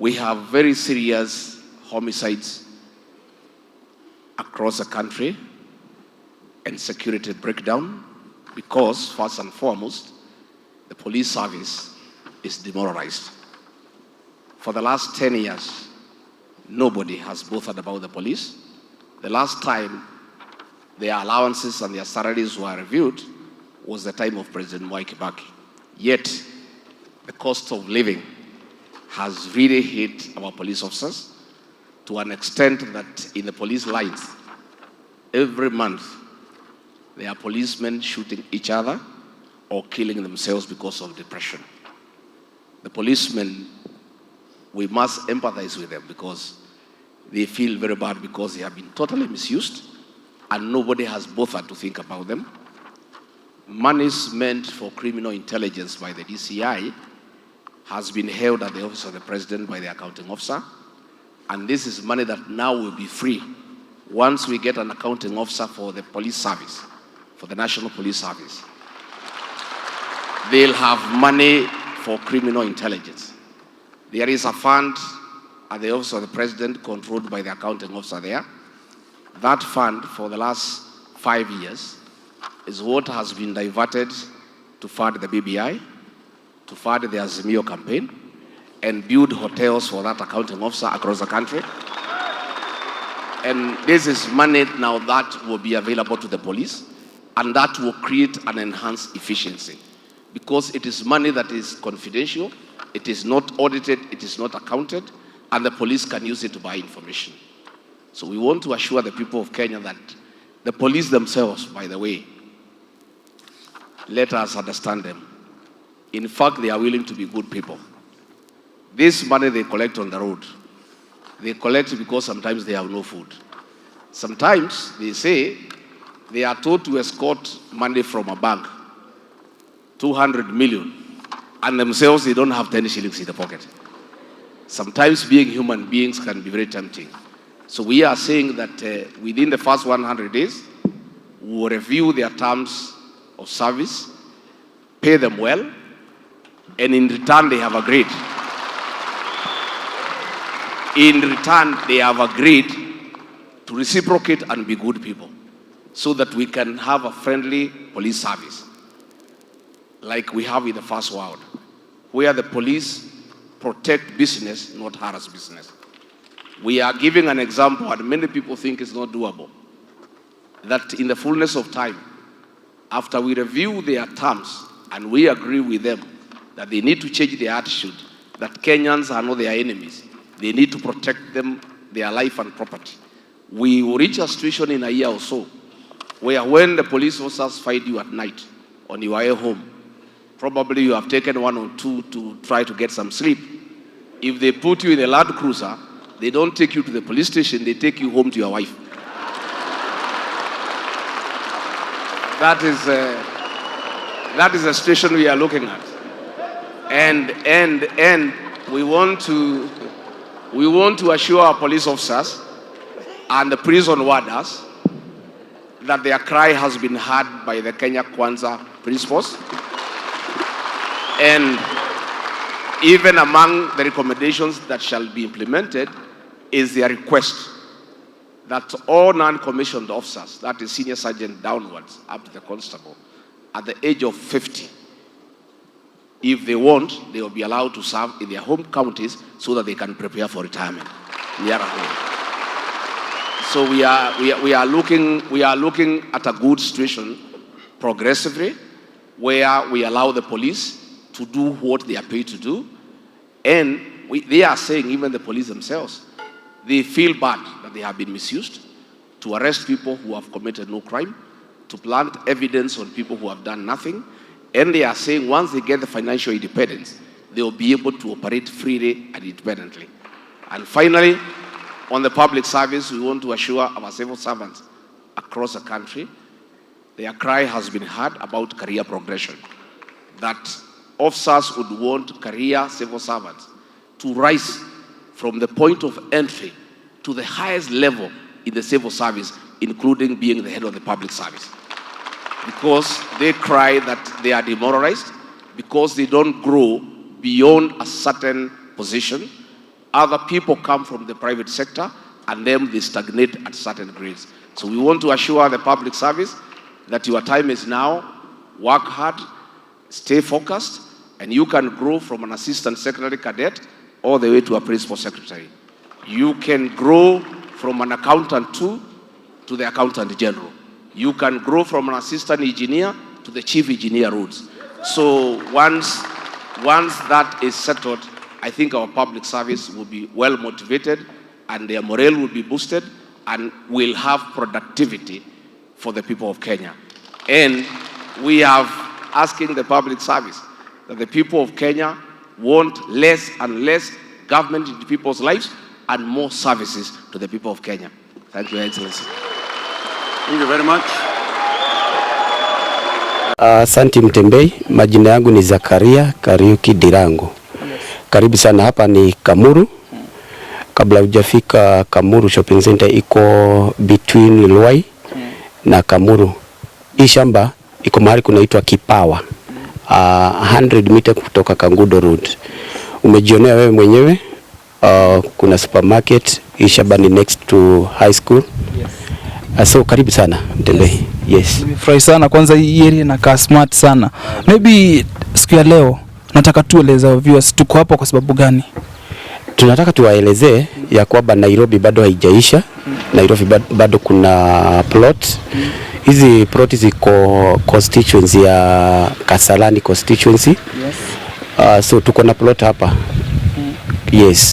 We have very serious homicides across the country and security breakdown because, first and foremost, the police service is demoralized. For the last 10 years, nobody has bothered about the police. The last time their allowances and their salaries were reviewed was the time of President Kibaki. Yet, the cost of living has really hit our police officers to an extent that in the police lines, every month, there are policemen shooting each other or killing themselves because of depression. The policemen, we must empathize with them because they feel very bad because they have been totally misused and nobody has bothered to think about them. Monies meant for criminal intelligence by the DCI has been held at the office of the president by the accounting officer, and this is money that now will be free once we get an accounting officer for the police service, for the National Police Service. They'll have money for criminal intelligence. There is a fund at the office of the president controlled by the accounting officer there. That fund for the last 5 years is what has been diverted to fund the BBI, to fund the Azimio campaign, and build hotels for that accounting officer across the country. And this is money now that will be available to the police, and that will create an enhanced efficiency. Because it is money that is confidential, it is not audited, it is not accounted, and the police can use it to buy information. So we want to assure the people of Kenya that the police themselves, by the way, let us understand them. In fact, they are willing to be good people. This money they collect on the road, they collect because sometimes they have no food. Sometimes they say they are told to escort money from a bank, 200 million, and themselves they don't have 10 shillings in the pocket. Sometimes being human beings can be very tempting. So we are saying that within the first 100 days, we will review their terms of service, pay them well, and in return they have agreed. In return, they have agreed to reciprocate and be good people so that we can have a friendly police service like we have in the first world, where the police protect business, not harass business. We are giving an example, and many people think it's not doable, that in the fullness of time, after we review their terms and we agree with them that they need to change their attitude, that Kenyans are not their enemies, they need to protect them, their life and property. We will reach a situation in a year or so where when the police officers find you at night on your way home, probably you have taken 1 or 2 to try to get some sleep. If they put you in a Land Cruiser, they don't take you to the police station, they take you home to your wife. That is the situation we are looking at. And we want to assure our police officers and the prison warders that their cry has been heard by the Kenya Kwanza principles. And even among the recommendations that shall be implemented is their request that all non-commissioned officers, that is senior sergeant downwards, up to the constable, at the age of 50, if they want, they will be allowed to serve in their home counties so that they can prepare for retirement near home. So we are looking at a good situation progressively, where we allow the police to do what they are paid to do, and they are saying, even the police themselves, they feel bad that they have been misused to arrest people who have committed no crime, to plant evidence on people who have done nothing. And they are saying once they get the financial independence, they will be able to operate freely and independently. And finally, on the public service, we want to assure our civil servants across the country, their cry has been heard about career progression, that officers would want career civil servants to rise from the point of entry to the highest level in the civil service, including being the head of the public service. Because they cry that they are demoralized, because they don't grow beyond a certain position, Other people come from the private sector and then they stagnate at certain grades. So we want to assure the public service that your time is now. Work hard, stay focused, and you can grow from an assistant secretary cadet all the way to a principal secretary. You can grow from an accountant to the accountant general. You can grow from an assistant engineer to the chief engineer roles. So once that is settled, I think our public service will be well motivated and their morale will be boosted and we'll have productivity for the people of Kenya. And we have asking the public service that the people of Kenya want less and less government in the people's lives and more services to the people of Kenya. Thank you, Your Excellency. Thank you very much. Asante Mutembei, majina yangu ni Zakaria Kariuki Dirango. Karibu sana, hapa ni Kamuru. Kabla hujafika Kamuru shopping center iko between Luai na Kamuru. Hii shamba iko mahali kunaitwa Kipawa. 100 meter kutoka Kangudo Road. Umejionea wewe mwenyewe. Kuna supermarket, hii shamba ni next to high school. Yes. So karibu sana Mutembei. Yes. Nimefurahi sana, kwanza hii area inakaa smart sana. Maybe siku ya leo nataka tueleze viewers tuko hapa kwa sababu gani? Tunataka tuwaelezee ya kwamba Nairobi bado haijaisha. Nairobi bado kuna plot. Hizi plot ziko constituency ya Kasarani constituency. Yes. So tuko na plot hapa. Yes.